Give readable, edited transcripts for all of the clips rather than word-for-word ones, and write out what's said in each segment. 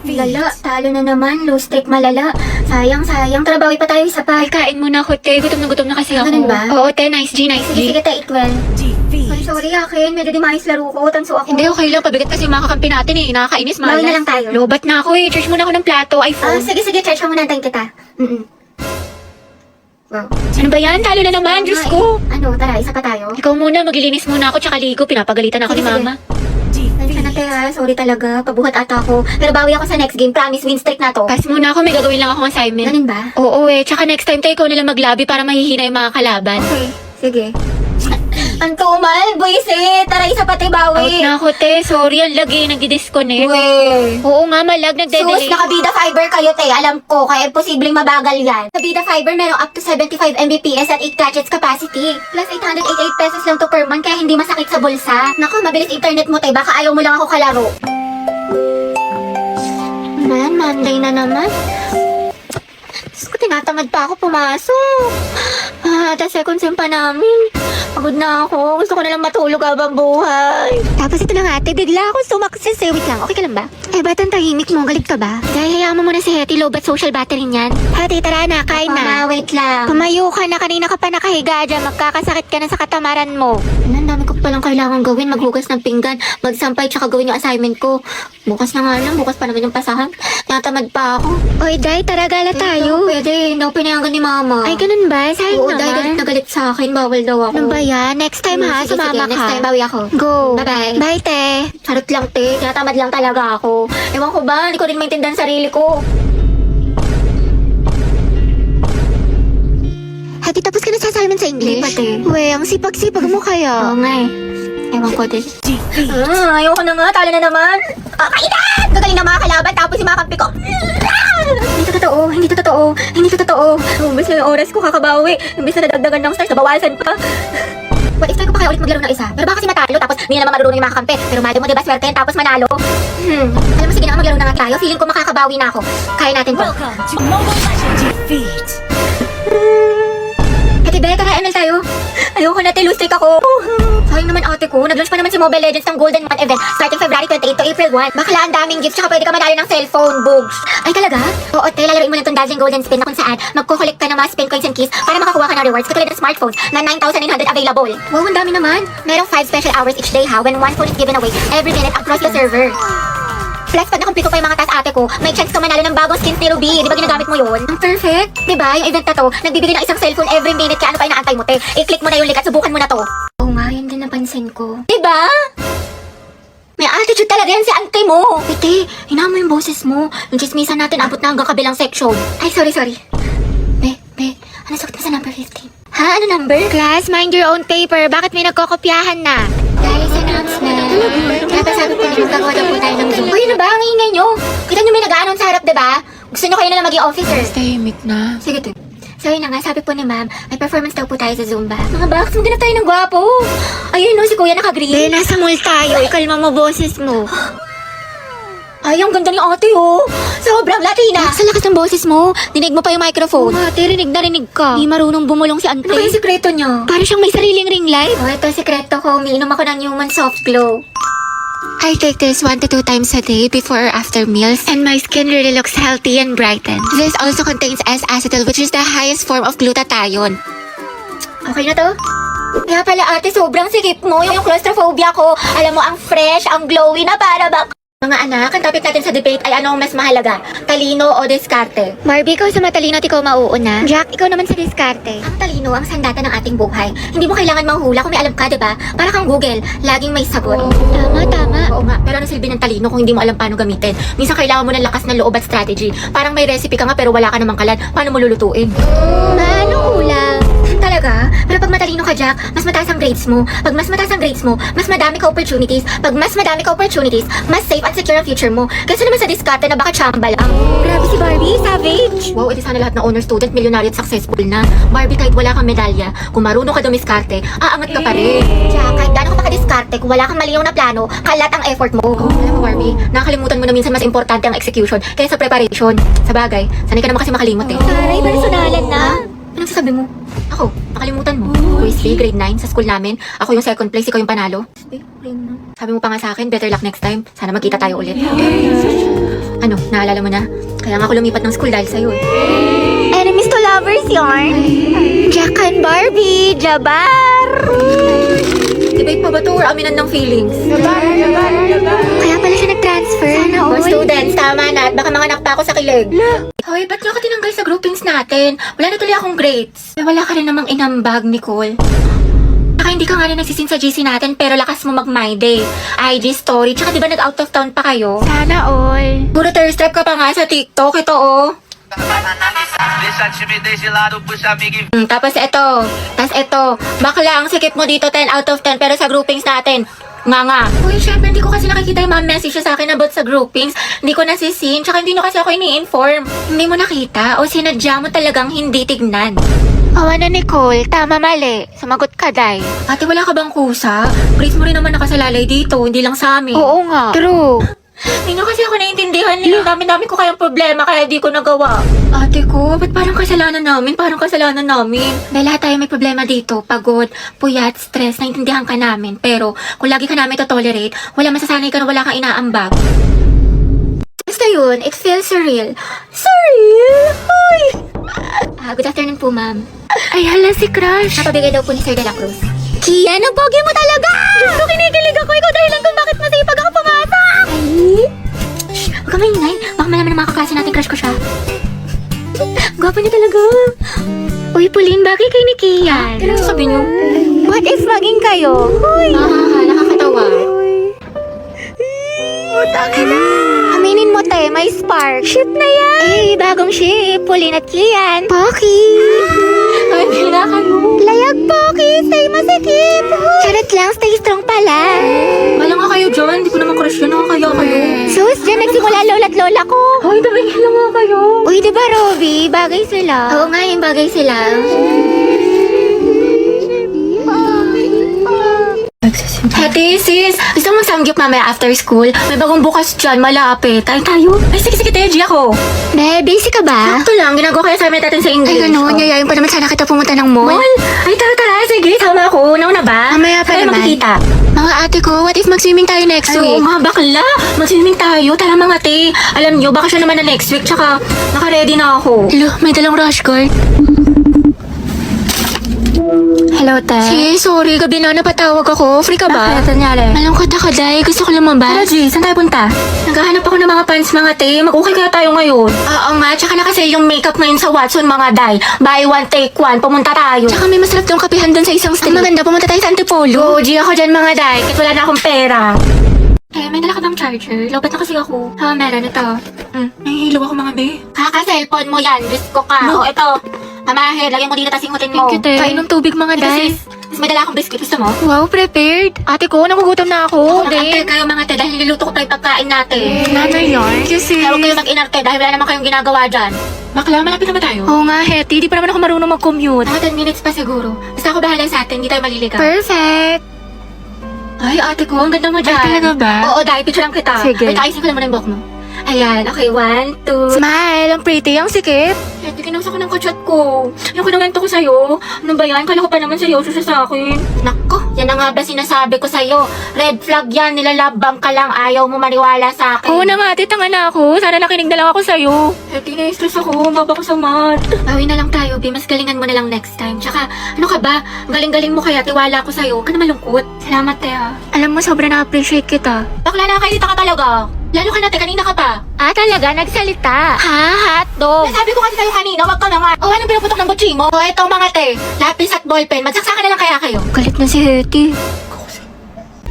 Lala, talo na naman. Low stake malala. Sayang. Trabawi pa tayo isa pa. Ay, kain muna ako, te. Gutom na kasi ako. Ganun ba? Oo, te. Nice G. Sige, tayo 12. Sorry, akin. Medyo di maayos laro ko. Tanso ako. Hindi, okay lang. Pabigat kasi yung mga kakampi natin eh. Nakakainis, malas. Bawi na lang tayo. Lobat na ako eh. Charge muna ako ng plato, iPhone. Sige, charge mo muna. Antayin kita. Wow. Ano ba yan? Talo na naman, Diyos ko. Ano, tara, isa pa tayo. Ikaw muna, maglilinis muna ako tsaka ligo. Pinapagalitan ako ni Sige. mama. Nandiyan na tayo ha. Sorry talaga. Pabuhat ata ako. Pero bawi ako sa next game. Promise, win streak na to. Pass muna ako, may gagawin lang akong assignment. Ganun ba? Oo eh, tsaka next time tayo ikaw nalang maglabi para mahihina yung mga kalaban. Okay, sige. Ang tumal, buisit. Tara, isa pa tayo Out bawi. na ako, te. Sorry, ang lagi, nagdi-disconnect. Wey. Oo nga, malag, nagde-delay. Sus, nakabida fiber kayo, te. Alam ko, kaya posibleng mabagal yan. Kabida fiber, merong up to 75 Mbps at 8 gadgets capacity. Plus 888 pesos lang to per month, kaya hindi masakit sa bulsa. Naku, mabilis internet mo, te. Baka ayaw mo lang ako kalaro. Man, Monday na naman. Diyos ko, tinatamad pa ako pumasok. The second sem pa namin. Pagod na ako. Gusto ko na lang matulog habang buhay. Tapos ito na nga, ate. Bigla ako sumaksis eh. Wait lang, okay ka lang ba? Eh, ba't ang tahimik mo? Galit ka ba? Dahil hayaan mo muna si Hetty. Low bat social battery niyan. Ate, tara na. Kain na. Wait lang. Tumayo ka na. Kanina ka pa nakahiga dyan. Magkakasakit ka na sa katamaran mo. Ang dami ko palang kailangan gawin. Maghugas ng pinggan. Magsampay tsaka gawin yung assignment ko. Bukas na nga lang. Bukas pa naman yung pasahan. Natamad pa ako. Oy, Day. Tara, gala tayo. Pwede. Hindi ako pinayagan ni mama. Ay, ganun ba? Sayang naman. Oo, Day. Galit na galit sa akin. Bawal daw ako. Ano ba yan? Next time ha. Sige, Sumama ka. next time, bawi ako. Go. Bye-bye. Bye, te. Charot lang, te. Tinatamad lang talaga ako. Ewan ko ba? Hindi ko rin maintindihan sarili ko. Hati, tapos ka na sa assignment sa English? Hindi pa, te. Uwe, ang sipag-sipag mo kaya. Oo nga eh. Ewan ko din. Ayoko na nga. Talo na naman. Kainan! Gagaling na mga kalaban. Tapos yung mga kampi ko. Hindi to totoo. Umbis na yung oras ko kakabawi. Umbis na nadagdagan ng stars. Nabawasan pa. What if try ko pa kaya ulit maglaro ng isa? Pero baka kasi matalo. Tapos hindi na naman marunong yung mga kampi. Pero mali mo, diba? Swerte yan. Tapos manalo. Alam mo, sige na nga, maglaro na nga tayo. Feeling ko makakabawi na ako. Kaya natin to. Welcome to Mobile Legends Defeat. Ate Be, tara ML tayo. Ayoko na, lose streak ako. Sayang naman ate ko. Nag-launch pa naman si Mobile Legends ng Golden Month event starting February 28 to April 1. Bakla, ang daming gifts tsaka pwede ka madali ng cellphone, bugs. Ay talaga? Oo, te, lalaroin mo lang itong dazzling golden spin na kung saan magkukulik ka ng mga spin coins and keys para makakuha ka ng rewards katulad ng smartphones na 9,900 available. Wow, ang dami naman. Merong 5 special hours each day ha when one phone is given away every minute across the server. Plus, pag nakumpleto pa yung mga task ate ko, may chance ka manalo ng bagong skins ni Ruby. Di ba ginagamit mo yun? Ang perfect. Di ba? Yung event na to, nagbibigay ng isang cellphone every minute. Kaya ano pa inaantay mo, te? I-click mo na yung link at subukan mo na to. Oo nga, yun din napansin ko. Di ba? May attitude talaga yan si ante mo. Ate, hinama mo yung boses mo. Yung chismisan natin abot na hanggang kabilang section. Ay, sorry. Be, ano sagot mo sa number 15? Ha? Ano number? Class, mind your own paper. Bakit may nagkokopyahan na? Guys, announcement. Kaya pa sabi ko na magkagawa daw po tayo ng Zoom. Uy, ano ba? Ang ingay nyo. Kita nyo may nag-aanon sa harap, diba? Gusto nyo kayo na lang maging officer. Tahimik na. Sige, te. So yun na nga, sabi po ni ma'am, may performance daw po tayo sa Zumba. Mga box, maghanap tayo ng gwapo. Ayun no, si kuya naka-green. Be, nasa mall tayo. Ikalma mo boses mo. Ay, ang ganda ni ate oh. Sobrang Latina. Sa lakas ng boses mo, dinig mo pa yung microphone. Ate, rinig na rinig ka. Di marunong bumulong si ante. Ano ba yung sikreto niyo? Para siyang may sariling ring light. Oh, ito sikreto ko. Umiinom ako ng Human Soft Glow. I take this 1 to 2 times a day before or after meals, and my skin really looks healthy and brightened. This also contains S-acetyl, which is the highest form of glutathione. Okay na to? Kaya pala ate, sobrang sikip mo. Yung claustrophobia ko. Alam mo, ang fresh, ang glowy na para ba... Mga anak, ang topic natin sa debate ay ano ang mas mahalaga? Talino o diskarte? Barbie, ikaw sa matalino at ikaw mauuna. Jack, ikaw naman sa diskarte. Ang talino ang sandata ng ating buhay. Hindi mo kailangan manghula kung may alam ka, diba? Para kang Google, laging may sagot. Tama. Oo nga, pero ano silbi ng talino kung hindi mo alam paano gamitin? Minsan kailangan mo ng lakas ng loob at strategy. Parang may recipe ka nga pero wala ka namang kalan. Paano mo lulutuin? Paano ulam? Talaga? Pero pag matalino ka, Jack, mas mataas ang grades mo. Pag mas mataas ang grades mo, mas madami ka opportunities. Pag mas madami ka opportunities, mas safe at secure ang future mo. Kasi naman sa diskarte na baka chamba lang. Grabe si Barbie, savage! Wow, edi sana lahat ng honor student, milyonaryo at successful na. Barbie, kahit wala kang medalya, kung marunong ka dumiskarte, aangat ka pa rin. Jack, kahit gaano ka makadiskarte, kung wala kang maliyaw na plano, kalat ang effort mo. Alam mo, Barbie, nakakalimutan mo na minsan mas importante ang execution kaysa preparation. Sa bagay, sanay ka naman kasi makalimot eh. Taray, personalan na. Anong sasabi mo? Ako, nakalimutan mo. Quiz B, grade 9, sa school namin. Ako yung second place, ikaw yung panalo. Sabi mo pa nga sa akin, better luck next time. Sana magkita tayo ulit. Ano? naalala mo na. Kaya nga ako lumipat ng school dahil sa'yo eh. Enemies to lovers yarn. Jack and Barbie, Jabar. Debate pa ba to or aminan ng feelings? Kaya pala siya nag-transfer. Sana Mga all. students, tama na at baka manganak pa ako sa kilig. Hoy, ba't niyo ako tinanggal sa groupings natin? Wala na tuloy akong grades. Wala ka rin namang inambag, Nicole. Saka hindi ka nga rin nagsisin sa GC natin pero lakas mo mag-my day. IG story, tsaka di ba nag-out of town pa kayo? Sana all. Puro thirst trap ka pa nga sa TikTok, ito oh. Deixa a timidez de lado, puxa amigo e Tapos ito, bakla ang sikip mo dito 10 out of 10 pero sa groupings natin, nga. Uy, syempre hindi ko kasi nakikita yung mga message sa akin about sa groupings. Hindi ko nasisin, tsaka hindi nyo kasi ako ini-inform. Hindi mo nakita o sinadya mo talagang hindi tignan. Awa na Nicole, tama mali. Sumagot ka, Day. Ate, wala ka bang kusa? Grace mo rin naman nakasalalay dito, hindi lang sa amin. Oo nga. True. Hindi nyo kasi ako naiintindihan nila. Dami ko kayang problema kaya di ko nagawa. Ate ko, ba't parang kasalanan namin? Parang kasalanan namin. Dahil lahat tayo may problema dito. Pagod, puyat, stress, naiintindihan ka namin. Pero kung lagi ka namin to-tolerate, wala masasanay ka na wala kang inaambag. Basta yun, it feels surreal. Surreal? Hoy! Good afternoon po, ma'am. Ay, hala si Crush. Napabigay daw po ni Sir De La Cruz. Kian, ang pogi mo talaga! Diyos ko, kinikilig ako. Ikaw dahilan kung bakit masipag ako pumasok. Ay! Huwag ka maingay. Baka malaman ng mga kaklase natin crush ko siya. Gwapo niya talaga. Uy, Pauline, bagay kay ni Kian. Ano sabi niyo? What if maging kayo? Uy! Nakakatawa. Utangin na! Aminin mo, te, may spark. Ship na yan! Eh, bagong ship. Pauline at Kian. Poki! Ay, bila kayo. Layag, Poki! Stay masikip! Charot lang, stay strong pala. Wala nga kayo dyan. Hindi ko naman crush yun. Nakakaya kayo. Sus, dyan nagsimula lola't lola ko. Ay, tumingin lang nga kayo. Uy, di ba, Robby? Bagay sila. Oo nga, yung bagay sila. Hati, sis. Gusto mong samgyup mamaya after school? May bagong bukas dyan, malapit. Ay, tayo. Ay, sige, Teji ako. Be, busy ka ba? Sakto lang, ginagawa ko yung assignment natin sa English. Ay, gano'n. Oh. Yayain pa naman sana kita pumunta ng mall. Mall? Ay, tara. Sige, tama ako. Nauna ba? Mamaya pa Kaya naman. makikita. Mga ate ko, what if mag-swimming tayo next Ay, oo week? nga, bakla. Mag-swimming tayo. Tara mga te. Alam nyo, baka siya naman na next week. Tsaka, naka-ready na ako. Hello, may dalang rush guard. Hello, te. Sige, sorry. Gabi na napatawag ako. Free ka ba? Bakit? Nangyari? Malungkot ako, Day. Gusto ko Tara, lumabas. G. Saan tayo punta? Naghahanap ako ng mga pants, mga te. Mag-ukay kaya tayo ngayon. Oo nga. Tsaka nakasale yung makeup ngayon sa Watson, mga day. Buy one, take one. Pumunta tayo. Tsaka may masarap tong kapihan doon sa isang street. Ang maganda, pumunta tayo sa Antipolo. Go, G. Ako dyan, mga day. Kahit wala na akong pera. Eh, may dala ka bang charger? Lobat na kasi ako. Meron ito. Nahihilo ako, mga be. Kaka-cellphone mo yan. Diyos ko ka. Oo, ito. Mamahe, lagyan mo dito, tas ingutin mo. Thank you, te. Kainom tubig, mga Ito, Day. sis. Mas may dala akong biscuit. Gusto mo? Wow, prepared. Ate ko, nagugutom na ako. Mag-antay kayo, mga te, dahil niluluto ko pa yung pagkain natin. Nanay yarn. Kasi... Kaya huwag kayo mag-inarte dahil wala naman kayong ginagawa dyan. Bakla, malapit naman tayo. Oo nga, Hetty. Di pa naman ako marunong mag-commute. Mga 10 minutes pa siguro. Basta ako bahala sa atin, hindi tayo maliligaw. Perfect. Ay, ate ko, ang ganda mo dyan. Ay, talaga ba? Oo, dahil picture lang kita. Sige. Wait, ayusin ko lang muna yung buhok mo. Ayan, okay, 1, 2... Smile. Ang pretty. Ang sikip. Ate, kinausa ko ng kachat ko. Yung kinawento ko sa'yo. Ano ba yan? Kala ko pa naman seryoso siya sa akin. Nako, yan na nga ba sinasabi ko sa'yo. Red flag yan, nilalabang ka lang. Ayaw mo maniwala sa akin. Oo na nga, ate. Tanga na ako. Sana nakinig na lang ako sa'yo. Ate, na-stress ako. Baba ko sa mat. Bawi na lang tayo, Bi. Mas galingan mo na lang next time. Tsaka, ano ka ba? Galing-galing mo kaya. Tiwala ko sa'yo. Huwag ka na malungkot. Salamat, Tea. Alam mo, sobrang na-appreciate kita. Bakla, nakakailita ka talaga. Lalo ka natin, kanina ka pa. Ah, talaga? Nagsalita? Ha? Hotdog? Nasabi ko kasi sa'yo kanina, wag ka na nga. O, anong pinuputok ng butsi mo? O, eto mga te, lapis at ballpen. Magsaksakan na lang kaya kayo. Galit na si Hetty.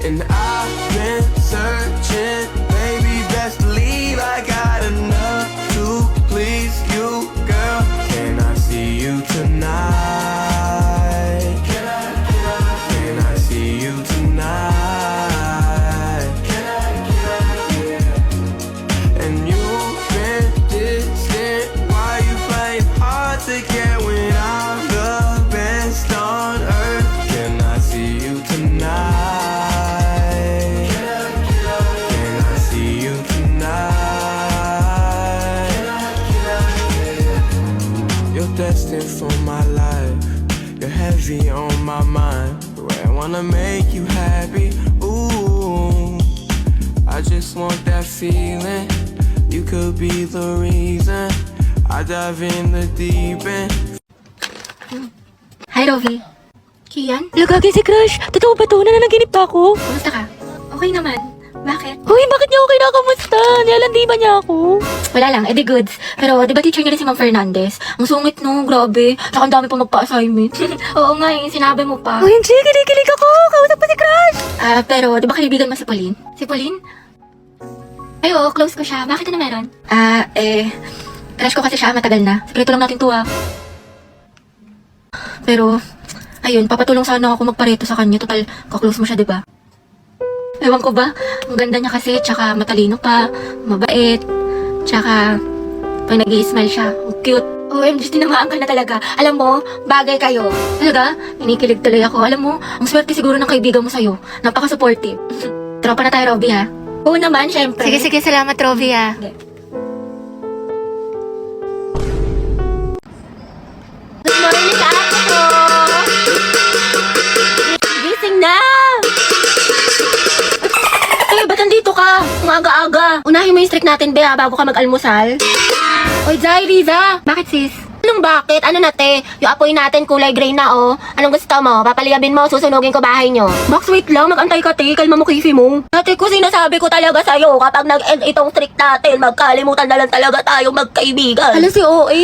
And I've been searching, baby, best believe I got enough to please you, girl. Can I see you tonight? Can I see you tonight? And you've been distant, why you playing hard to get when I'm the best on earth? Can I see you tonight? Destined for my life, you're heavy on my mind. The way I wanna make you happy, ooh. I just want that feeling. You could be the reason I dive in the deep end. Hi, Rovi. Kian? Lagagi si Crush. Totoo ba to? Nananaginip ba ako? Kumusta ka? Okay naman. Bakit? Hoy, bakit niya ako kinakamusta? Nilalandi ba niya ako? Wala lang, edi goods. Pero di ba teacher niya rin si Ma'am Fernandez? Ang sungit no, grabe. Saka ang dami pa magpa-assignment. Oo nga, yung sinabi mo pa. OMG, kinikilig ako. Kausap pa si Crush. Pero di ba kaibigan mo si Pauline? Si Pauline? Ay, oo, close ko siya. Bakit ano meron? Crush ko kasi siya, matagal na. Sekreto lang natin to Pero, ayun, papatulong sana ako magpareto sa kanya. Total, kaklose mo siya, di ba? Ewan ko ba, ang ganda niya kasi, tsaka matalino pa, mabait, tsaka pag nag-i-smile siya, ang cute. OMG, tinamaan ka na talaga. Alam mo, bagay kayo. Talaga, inikilig tuloy ako. Alam mo, ang swerte siguro ng kaibigan mo sa'yo. Napaka-supportive. Tropa na tayo, Robby, ha? Oo naman, syempre. Sige, salamat, Rovi, ah. Good morning, ate ko! Gising na! Eh, ba't nandito ka? Ang aga-aga. Unahin mo yung streak natin, Bea, bago ka mag-almusal. Oy, Zay, Riza. Bakit, sis? Anong bakit? Ano na, te? Yung apoy natin kulay gray na, oh. Anong gusto mo? Papaliyabin mo, susunugin ko bahay nyo. Max, wait lang. Mag-antay ka, te. Kalma mo, kifi mo. Ate ko, sinasabi ko talaga sa'yo, kapag nag-end itong streak natin, magkalimutan na lang talaga tayong magkaibigan. Alam si OA.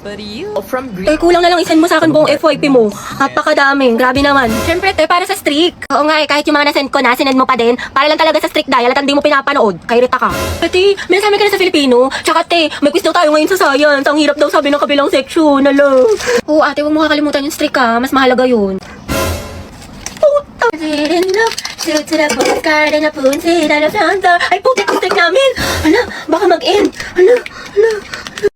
Eh, kulang na lang isend mo sa akin buong FYP mo. Napakadami. Grabe naman. Siyempre, te, para sa streak. Oo nga, kahit yung mga nasend ko na, sinend mo pa din. Para lang talaga sa streak dial at hindi mo pinapanood. Kairita ka. Ate, may nasabi ka na sa Filipino. Tsaka, te, may quiz daw tayo ngayon sa science. Ang hirap daw sabi ng kabilang section. Alam. Oo, ate, huwag mo kakalimutan yung streak, ha. Mas mahalaga yun. Puta. Shoot to the postcard and a punsit and a flouncer. Ay, putik yung streak namin. Hala, baka mag-end. Hala.